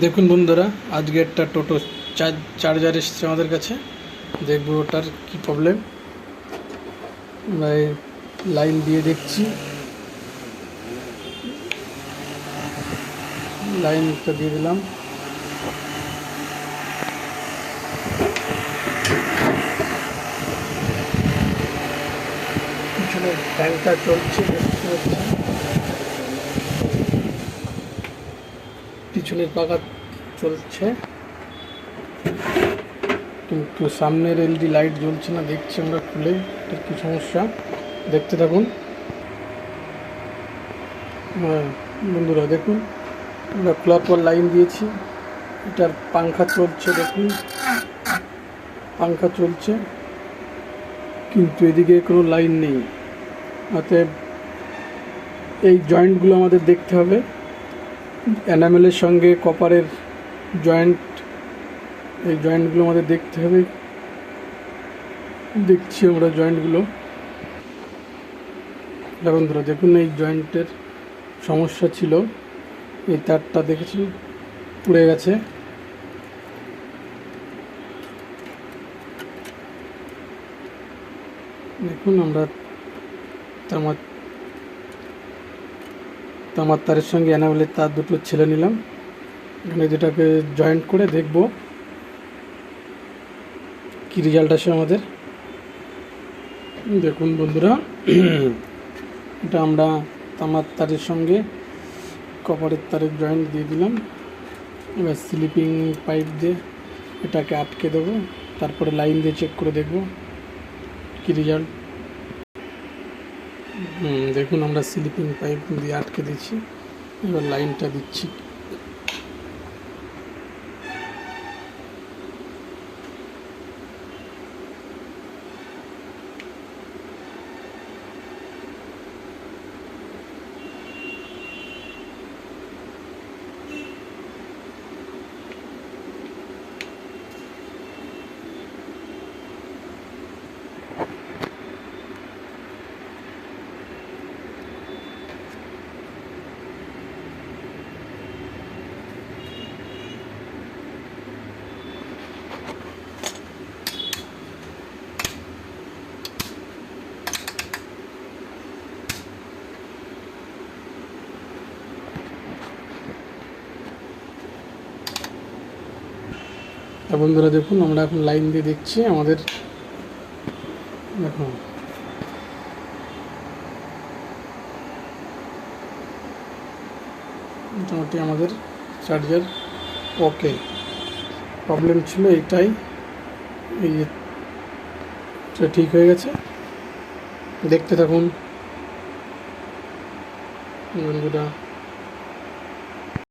দেখুন বন্ধুরা, আজকে একটা টোটো চার্জার এসেছে আমাদের কাছে। দেখবো ওটার কি প্রবলেম। আমরা লাইন দিয়ে দেখছি, লাইনটা দিয়ে দিলাম। পিছনে ফ্যানটা চলছে, দেখতে পাচ্ছি পিছনের পাখা চলছে, কিন্তু সামনের এলইডি লাইট জ্বলছে না। দেখছি আমরা খুলে এটার কি সমস্যা, দেখতে থাকুন। বন্ধুরা দেখুন, আমরা খোলার পর লাইন দিয়েছি, এটার পাংখা চলছে। দেখুন পাংখা চলছে, কিন্তু এদিকে কোনো লাইন নেই। অতএব এই জয়েন্টগুলো আমাদের দেখতে হবে। এনামেলের সঙ্গে কপারের জয়েন্ট, এই জয়েন্টগুলো আমাদের দেখতে হবে। দেখছি আমরা জয়েন্টগুলো। বন্ধুরা দেখুন, এই জয়েন্টের সমস্যা ছিল। এই তারটা দেখেছি পুড়ে গেছে। দেখুন, আমরা তামার তারের সঙ্গে এনামেলের তার দুটো ছেলে নিলাম। এখানে যেটাকে জয়েন্ট করে দেখব কি রেজাল্ট আসে আমাদের। দেখুন বন্ধুরা, এটা আমরা তামার তারের সঙ্গে কপারের তারের জয়েন্ট দিয়ে দিলাম। এবার স্লিপিং পাইপ দিয়ে এটাকে আটকে দেবো, তারপরে লাইন দিয়ে চেক করে দেখব কি রেজাল্ট। দেখুন, আমরা স্লিপিং পাইপ দিয়ে আটকে দিচ্ছি, এবার লাইনটা দিচ্ছি। বন্ধুরা দেখুন, আমরা এখন লাইন দিয়ে দেখছি আমাদের। দেখুন মোটামুটি আমাদের চার্জার ওকে। প্রবলেম ছিল এইটাই, এই যে ঠিক হয়ে গেছে। দেখতে থাকুন বন্ধুরা।